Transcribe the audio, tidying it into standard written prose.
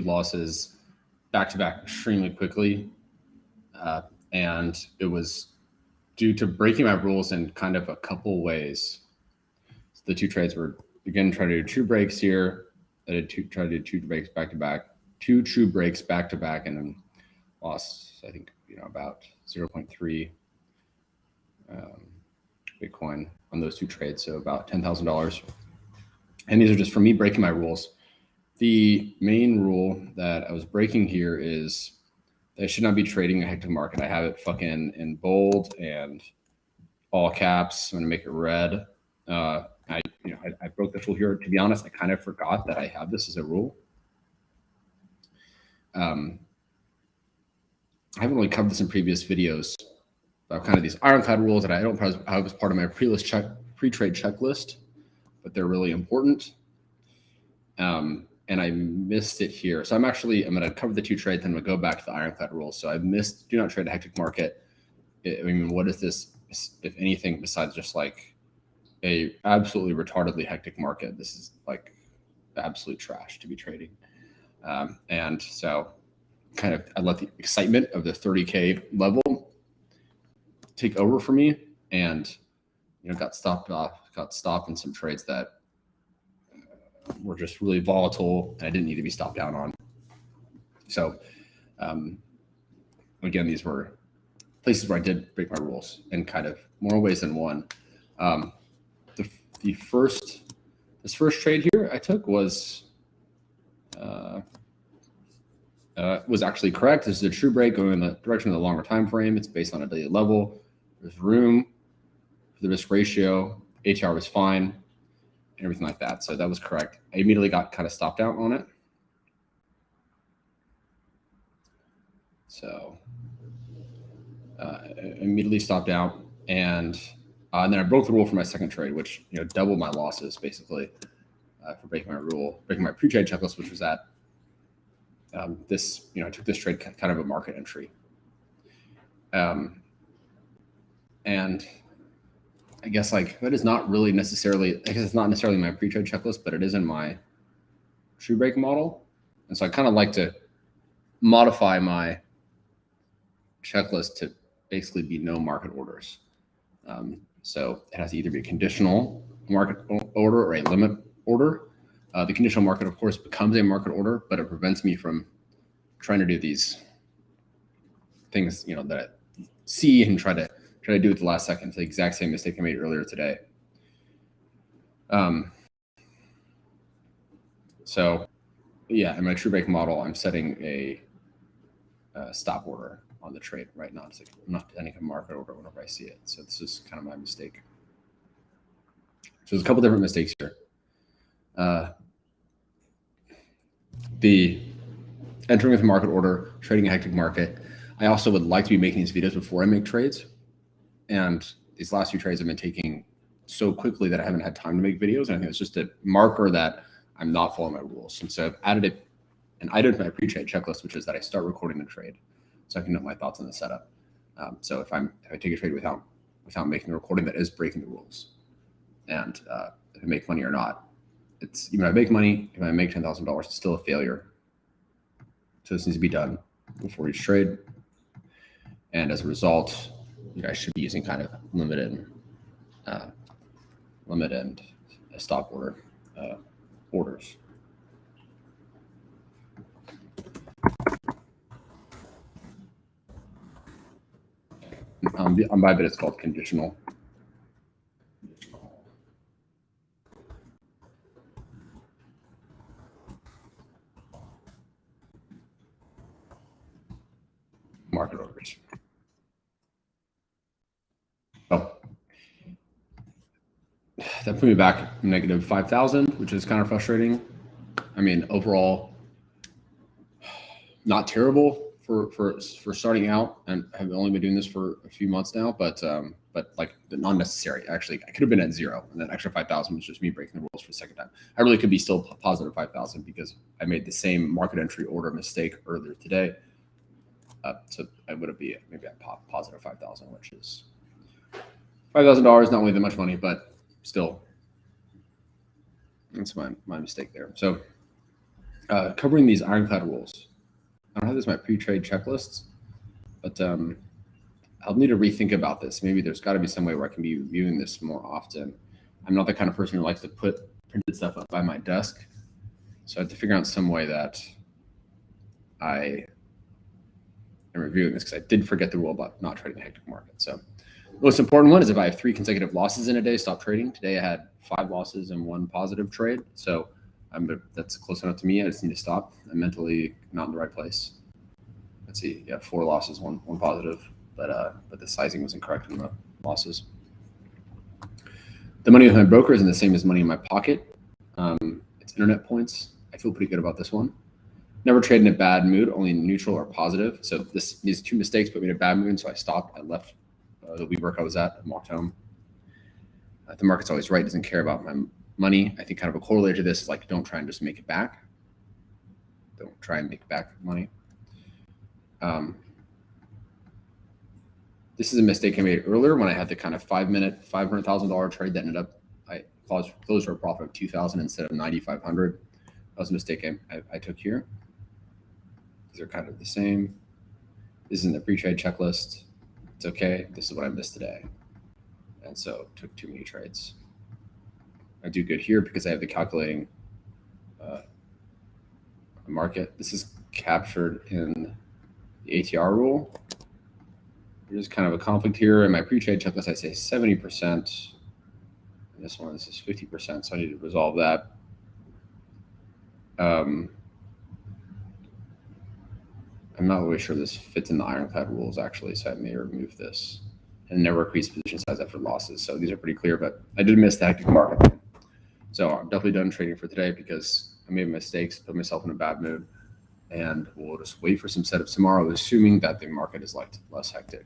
losses back to back extremely quickly. And it was due to breaking my rules in kind of a couple ways. So the two trades were, again, trying to do two breaks here. I did try to do two breaks back to back, two true breaks back to back, and then lost, I think, about 0.3 Bitcoin on those two trades. So about $10,000. And these are just for me breaking my rules. The main rule that I was breaking here is that I should not be trading a hectic market. I have it fucking in bold and all caps. I'm gonna make it red. I broke this rule here. To be honest, I kind of forgot that I have this as a rule. I haven't really covered this in previous videos about kind of these ironclad rules that I don't have as part of my pre-trade checklist, but they're really important. And I missed it here. So I'm going to cover the two trades, then I'm going to go back to the ironclad rules. So I missed do not trade a hectic market. I mean, what is this, if anything, besides just like a absolutely retardedly hectic market? This is like absolute trash to be trading. And so kind of I let the excitement of the 30K level take over for me, and got stopped in some trades that were just really volatile and I didn't need to be stopped down on. So again, these were places where I did break my rules in kind of more ways than one. This first trade here I took was actually correct. This is a true break going in the direction of the longer time frame. It's based on a daily level. There's room for the risk ratio. ATR was fine, and everything like that. So that was correct. I immediately got kind of stopped out on it. So immediately stopped out, and then I broke the rule for my second trade, which doubled my losses basically for breaking my rule, breaking my pre-trade checklist, which was that this I took this trade kind of a market entry, and I guess like that is not really necessarily, I guess it's not necessarily my pre-trade checklist, but it is in my true break model, and so I kind of like to modify my checklist to basically be no market orders. So it has to either be a conditional market order or a limit order. The conditional market, of course, becomes a market order, but it prevents me from trying to do these things, that I see and try to do at the last second. It's the exact same mistake I made earlier today. So yeah, in my true break model, I'm setting a stop order on the trade right now. It's like I'm not setting a market order whenever I see it. So this is kind of my mistake. So there's a couple different mistakes here. The entering with a market order, trading a hectic market. I also would like to be making these videos before I make trades. And these last few trades have been taking so quickly that I haven't had time to make videos. And I think it's just a marker that I'm not following my rules. And so I've added an item to my pre-trade checklist, which is that I start recording the trade so I can know my thoughts on the setup. So if I take a trade without making a recording, that is breaking the rules. And if I make money or not, it's even if I make money, if I make $10,000, it's still a failure. So this needs to be done before each trade. And as a result, you guys should be using kind of limit and a stop order orders. On Bybit, it's called conditional. Market orders. Oh, that put me back negative 5,000, which is kind of frustrating. I mean, overall, not terrible for starting out, and I've only been doing this for a few months now, but like not necessary. Actually, I could have been at zero, and then extra 5,000 was just me breaking the rules for the second time. I really could be still positive 5,000 because I made the same market entry order mistake earlier today. So I would be maybe at positive 5,000, which is $5,000, not really that much money, but still, that's my mistake there. So Covering these ironclad rules. I don't have this in my pre-trade checklists, but I'll need to rethink about this. Maybe there's got to be some way where I can be reviewing this more often. I'm not the kind of person who likes to put printed stuff up by my desk, so I have to figure out some way that I am reviewing this, because I did forget the rule about not trading a hectic market. So the most important one is if I have 3 consecutive losses in a day, stop trading. Today I had 5 losses and 1 positive trade, so that's close enough to me. I just need to stop. I'm mentally not in the right place. Let's see, yeah, 4 losses, one positive, but the sizing was incorrect in the losses. The money with my broker isn't the same as money in my pocket. It's internet points. I feel pretty good about this one. Never trade in a bad mood, only neutral or positive. So these 2 mistakes put me in a bad mood, so I stopped. I left the WeWork I was at and walked home. The market's always right, doesn't care about my money. I think kind of a corollary to this is like, don't try and just make it back. Don't try and make back money. This is a mistake I made earlier when I had the kind of 5-minute $500,000 trade that ended up, I closed for a profit of 2,000 instead of 9,500. That was a mistake I took here. These are kind of the same. This is in the pre-trade checklist. It's okay. This is what I missed today. And so took too many trades. I do good here because I have the calculating market. This is captured in the ATR rule. There's kind of a conflict here. In my pre-trade checklist, I say 70%. And this one, this is 50%, so I need to resolve that. I'm not really sure this fits in the ironclad rules, actually, so I may remove this. And never increase position size after losses. So these are pretty clear, but I did miss the hectic market. So I'm definitely done trading for today because I made mistakes, put myself in a bad mood, and we'll just wait for some setups tomorrow, assuming that the market is less hectic.